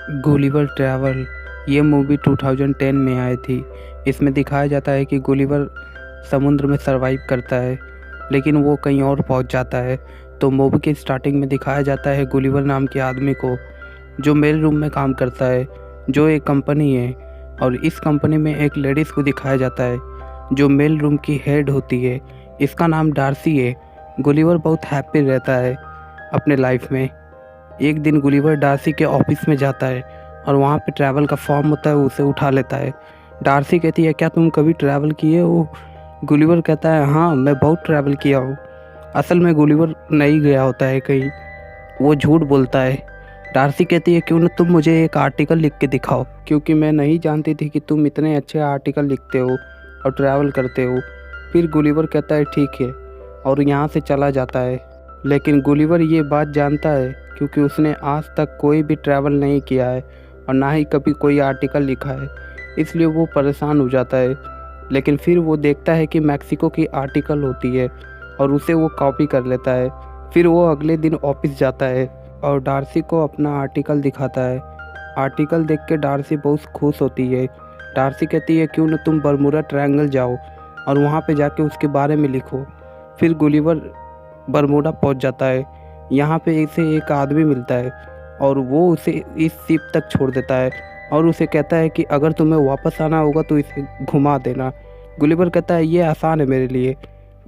Gulliver travel ये movie 2010 में आई थी। इसमें दिखाया जाता है कि गुलिवर समुद्र में सरवाइव करता है, लेकिन वो कहीं और पहुंच जाता है। तो मूवी की स्टार्टिंग में दिखाया जाता है गुलिवर नाम के आदमी को, जो मेल रूम में काम करता है, जो एक कंपनी है। और इस कंपनी में एक लेडीज़ को दिखाया जाता है, जो मेल रूम की हेड होती है। इसका नाम डार्सी है। गुलिवर बहुत हैप्पी रहता है अपने लाइफ में। एक दिन गुलिवर डार्सी के ऑफिस में जाता है और वहाँ पे ट्रैवल का फॉर्म होता है, उसे उठा लेता है। डार्सी कहती है, क्या तुम कभी ट्रैवल किए हो? गुलिवर कहता है, हाँ मैं बहुत ट्रैवल किया हूँ। असल में गुलिवर नहीं गया होता है कहीं, वो झूठ बोलता है। डार्सी कहती है, क्यों ना तुम मुझे एक आर्टिकल लिख के दिखाओ, क्योंकि मैं नहीं जानती थी कि तुम इतने अच्छे आर्टिकल लिखते हो और ट्रैवल करते हो। फिर गुलिवर कहता है ठीक है, और यहाँ से चला जाता है। लेकिन गुलिवर ये बात जानता है, क्योंकि उसने आज तक कोई भी ट्रैवल नहीं किया है और ना ही कभी कोई आर्टिकल लिखा है, इसलिए वो परेशान हो जाता है। लेकिन फिर वो देखता है कि मैक्सिको की आर्टिकल होती है और उसे वो कॉपी कर लेता है। फिर वो अगले दिन ऑफिस जाता है और डार्सी को अपना आर्टिकल दिखाता है। आर्टिकल देख के डार्सी बहुत खुश होती है। डार्सी कहती है, क्यों न तुम बरमुडा ट्रायंगल जाओ और वहाँ पे जाके उसके बारे में लिखो। फिर गुलिवर बरमुडा पहुँच जाता है। यहाँ पे इसे एक आदमी मिलता है और वो उसे इस शिप तक छोड़ देता है और उसे कहता है कि अगर तुम्हें वापस आना होगा तो इसे घुमा देना। गुलिवर कहता है, ये आसान है मेरे लिए।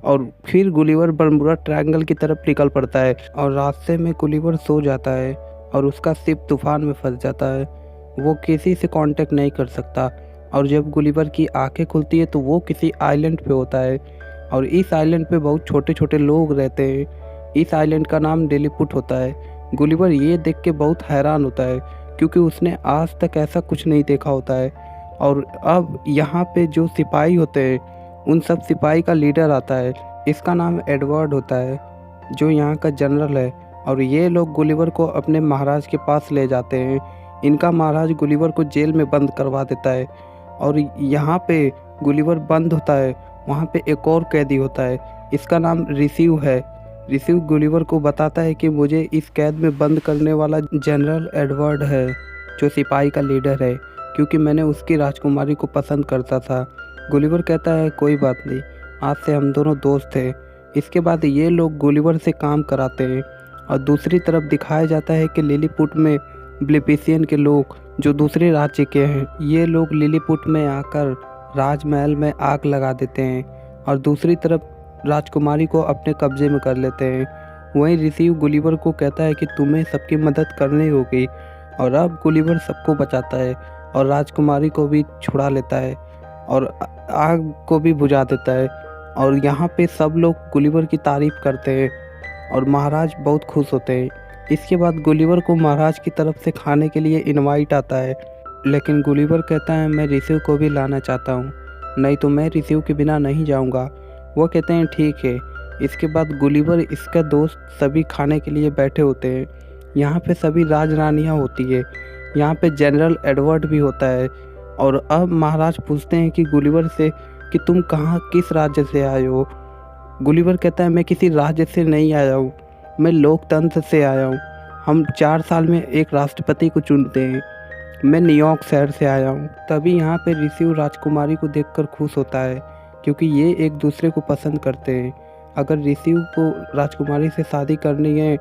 और फिर गुलिवर बरमुडा ट्रायंगल की तरफ निकल पड़ता है और रास्ते में गुलिवर सो जाता है और उसका शिप तूफान में फंस जाता है। वो किसी से कांटेक्ट नहीं कर सकता। और जब गुलिवर की आंखें खुलती है तो वो किसी आइलैंड पे होता है और इस आइलैंड पे बहुत छोटे छोटे लोग रहते हैं। इस आइलैंड का नाम लिलीपुट होता है। गुलिवर ये देख के बहुत हैरान होता है, क्योंकि उसने आज तक ऐसा कुछ नहीं देखा होता है। और अब यहाँ पे जो सिपाही होते हैं, उन सब सिपाही का लीडर आता है। इसका नाम एडवर्ड होता है, जो यहाँ का जनरल है। और ये लोग गुलिवर को अपने महाराज के पास ले जाते हैं। इनका महाराज गुलिवर को जेल में बंद करवा देता है और यहाँ पे गुलिवर बंद होता है, वहाँ पे एक और कैदी होता है। इसका नाम रिसीव है। रिसीव गुलिवर को बताता है कि मुझे इस कैद में बंद करने वाला जनरल एडवर्ड है, जो सिपाही का लीडर है, क्योंकि मैंने उसकी राजकुमारी को पसंद करता था। गुलिवर कहता है, कोई बात नहीं, आज से हम दोनों दोस्त हैं। इसके बाद ये लोग गुलिवर से काम कराते हैं। और दूसरी तरफ दिखाया जाता है कि लिलीपुट में ब्लिपिशियन के लोग, जो दूसरे राज्य के हैं, ये लोग लिलीपुट में आकर राजमहल में आग लगा देते हैं और दूसरी तरफ राजकुमारी को अपने कब्जे में कर लेते हैं। वहीं रिसीव गुलिवर को कहता है कि तुम्हें सबकी मदद करनी होगी। और अब गुलिवर सबको बचाता है और राजकुमारी को भी छुड़ा लेता है और आग को भी बुझा देता है। और यहाँ पे सब लोग गुलिवर की तारीफ करते हैं और महाराज बहुत खुश होते हैं। इसके बाद गुलिवर को महाराज की तरफ से खाने के लिए इनवाइट आता है, लेकिन गुलिवर कहता है, मैं रिसीव को भी लाना चाहता हूँ, नहीं तो मैं रिसीव के बिना नहीं जाऊँगा। वो कहते हैं ठीक है। इसके बाद गुलिवर, इसका दोस्त सभी खाने के लिए बैठे होते हैं। यहाँ पे सभी राजरानियाँ होती है। यहाँ पे जनरल एडवर्ड भी होता है। और अब महाराज पूछते हैं कि गुलिवर से कि तुम कहाँ, किस राज्य से आए हो? गुलिवर कहता है, मैं किसी राज्य से नहीं आया हूँ, मैं लोकतंत्र से आया हूँ। हम 4 साल में एक राष्ट्रपति को चुनते हैं। मैं न्यूयॉर्क शहर से आया हूँ। तभी यहाँ पे रिसीव राजकुमारी को देखकर खुश होता है, क्योंकि ये एक दूसरे को पसंद करते हैं। अगर रिसीव को राजकुमारी से शादी करनी है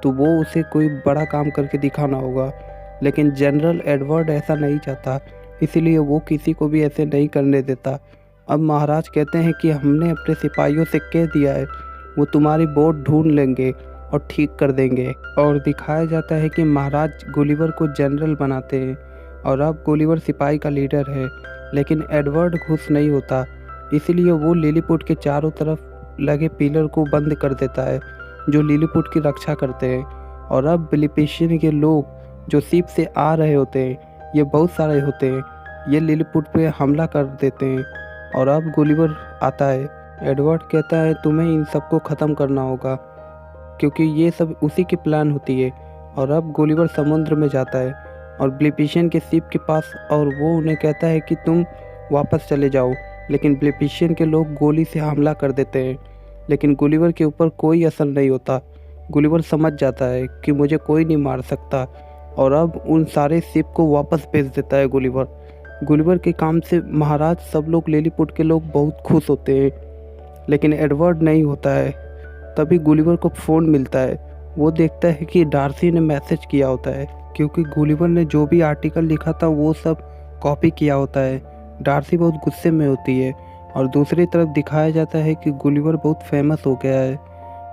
तो वो उसे कोई बड़ा काम करके दिखाना होगा, लेकिन जनरल एडवर्ड ऐसा नहीं चाहता, इसीलिए वो किसी को भी ऐसे नहीं करने देता। अब महाराज कहते हैं कि हमने अपने सिपाहियों से कह दिया है, वो तुम्हारी बोट ढूंढ लेंगे और ठीक कर देंगे। और दिखाया जाता है कि महाराज गुलिवर को जनरल बनाते हैं और अब गुलिवर सिपाही का लीडर है। लेकिन एडवर्ड खुश नहीं होता, इसलिए वो लिलीपुट के चारों तरफ लगे पिलर को बंद कर देता है, जो लिलीपुट की रक्षा करते हैं। और अब ब्लिपिशियन के लोग जो शिप से आ रहे होते हैं, ये बहुत सारे होते हैं, ये लिलीपुट पे हमला कर देते हैं। और अब गुलिवर आता है। एडवर्ड कहता है, तुम्हें इन सबको ख़त्म करना होगा, क्योंकि ये सब उसी की प्लान होती है। और अब गुलिवर समुद्र में जाता है और ब्लिपिशियन के शिप के पास, और वो उन्हें कहता है कि तुम वापस चले जाओ। लेकिन ब्लिपिशियन के लोग गोली से हमला कर देते हैं, लेकिन गुलिवर के ऊपर कोई असर नहीं होता। गुलिवर समझ जाता है कि मुझे कोई नहीं मार सकता और अब उन सारे शिप को वापस भेज देता है गुलिवर। गुलिवर के काम से महाराज सब लोग लिलीपुट के लोग बहुत खुश होते हैं, लेकिन एडवर्ड नहीं होता है। तभी गुलिवर को फ़ोन मिलता है। वो देखता है कि डार्सी ने मैसेज किया होता है, क्योंकि गुलिवर ने जो भी आर्टिकल लिखा था वो सब कॉपी किया होता है। डार्सी बहुत गुस्से में होती है और दूसरी तरफ दिखाया जाता है कि गुलिवर बहुत फेमस हो गया है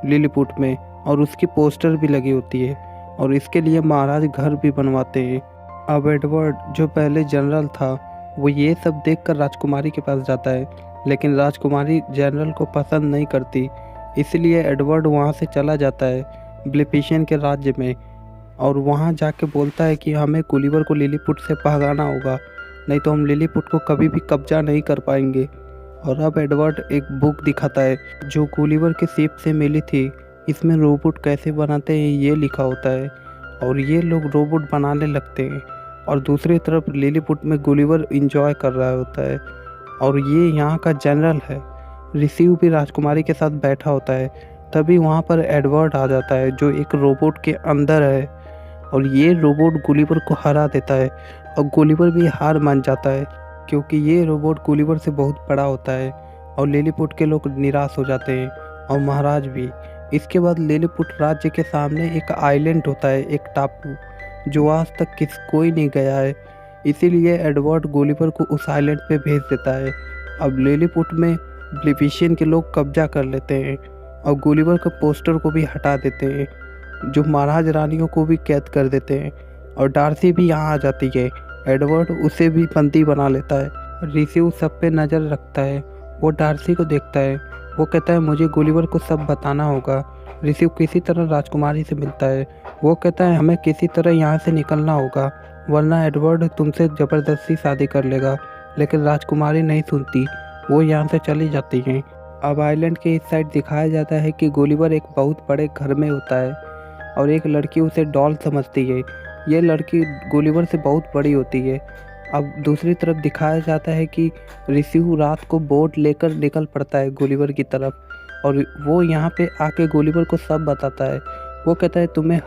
लिलीपुट में और उसकी पोस्टर भी लगी होती है और इसके लिए महाराज घर भी बनवाते हैं। अब एडवर्ड जो पहले जनरल था वो ये सब देखकर राजकुमारी के पास जाता है, लेकिन राजकुमारी जनरल को पसंद नहीं करती। इसलिए एडवर्ड वहाँ से चला जाता है ब्लिपिशियन के राज्य में और वहाँ जाके बोलता है कि हमें गुलिवर को लिलीपुट से भगाना होगा, नहीं तो हम लिलीपुट को कभी भी कब्जा नहीं कर पाएंगे। और अब एडवर्ड एक बुक दिखाता है जो गुलिवर के शिप से मिली थी। इसमें रोबोट कैसे बनाते हैं ये लिखा होता है और ये लोग रोबोट बनाने लगते हैं। और दूसरी तरफ लिलीपुट में गुलिवर इंजॉय कर रहा होता है और ये यहाँ का जनरल है। रिसीव भी राजकुमारी के साथ बैठा होता है। तभी वहाँ पर एडवर्ड आ जाता है जो एक रोबोट के अंदर है और ये रोबोट गुलिवर को हरा देता है और गुलिवर भी हार मान जाता है, क्योंकि ये रोबोट गुलिवर से बहुत बड़ा होता है और लिलीपुट के लोग निराश हो जाते हैं और महाराज भी। इसके बाद लिलीपुट राज्य के सामने एक आइलैंड होता है, एक टापू जो आज तक कोई नहीं गया है। इसीलिए एडवर्ड गुलिवर को उस आइलैंड पे भेज देता है। अब लिलीपुट में ब्लिपिशियन के लोग कब्जा कर लेते हैं और गुलिवर के पोस्टर को भी हटा देते हैं, जो महाराज रानियों को भी कैद कर देते हैं। और डार्सी भी यहाँ आ जाती है। एडवर्ड उसे भी बंदी बना लेता है। रिसीव सब पे नज़र रखता है। वो डार्सी को देखता है। वो कहता है मुझे गुलिवर को सब बताना होगा। रिसीव किसी तरह राजकुमारी से मिलता है। वो कहता है हमें किसी तरह यहाँ से निकलना होगा, वरना एडवर्ड तुमसे ज़बरदस्ती शादी कर लेगा। लेकिन राजकुमारी नहीं सुनती, वो यहाँ से चली जाती हैं। अब आइलैंड के इस साइड दिखाया जाता है कि गुलिवर एक बहुत बड़े घर में होता है और एक लड़की उसे डॉल समझती है। ये लड़की गुलिवर से बहुत बड़ी होती है। अब दूसरी तरफ दिखाया जाता है कि रिसीव रात को बोट लेकर निकल पड़ता है गुलिवर की तरफ और वो यहाँ पे आके गुलिवर को सब बताता है। वो कहता है तुम्हें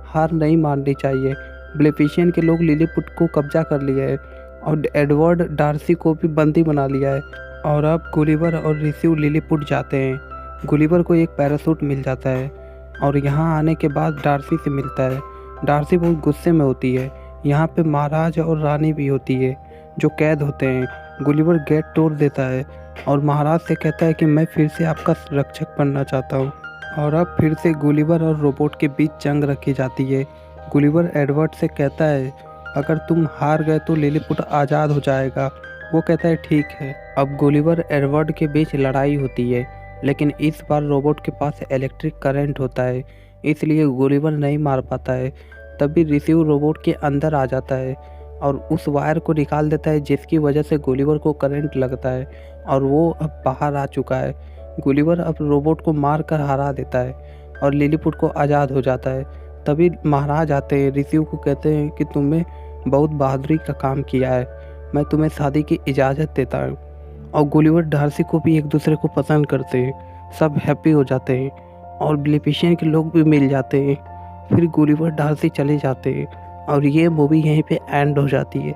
हार नहीं माननी चाहिए, ब्लिपिशियन के लोग लिलीपुट को कब्जा कर लिया है और एडवर्ड डार्सी को भी बंदी बना लिया है। और अब गुलिवर और रिसीव लिलीपुट जाते हैं। गुलिवर को एक पैरासूट मिल जाता है और यहाँ आने के बाद डार्सी से मिलता है। डार्सी बहुत गुस्से में होती है। यहाँ पे महाराज और रानी भी होती है जो कैद होते हैं। गुलिवर गेट तोड़ देता है और महाराज से कहता है कि मैं फिर से आपका रक्षक बनना चाहता हूँ। और अब फिर से गुलिवर और रोबोट के बीच जंग रखी जाती है। गुलिवर एडवर्ड से कहता है अगर तुम हार गए तो लिलीपुट आज़ाद हो जाएगा। वो कहता है ठीक है। अब गुलिवर एडवर्ड के बीच लड़ाई होती है, लेकिन इस बार रोबोट के पास इलेक्ट्रिक करंट होता है, इसलिए गुलिवर नहीं मार पाता है। तभी रिसीव रोबोट के अंदर आ जाता है और उस वायर को निकाल देता है, जिसकी वजह से गुलिवर को करंट लगता है और वो अब बाहर आ चुका है। गुलिवर अब रोबोट को मार कर हरा देता है और लिलीपुट को आज़ाद हो जाता है। तभी महाराज आते हैं। रिसीव को कहते हैं कि तुमने बहुत बहादुरी का काम किया है, मैं तुम्हें शादी की इजाज़त देता हूँ। और गुलिवर डार्सी को भी एक दूसरे को पसंद करते हैं। सब हैप्पी हो जाते हैं और ब्लिपिशियन के लोग भी मिल जाते हैं। फिर गुलिवर डार्सी चले जाते हैं और ये मूवी यहीं पे एंड हो जाती है।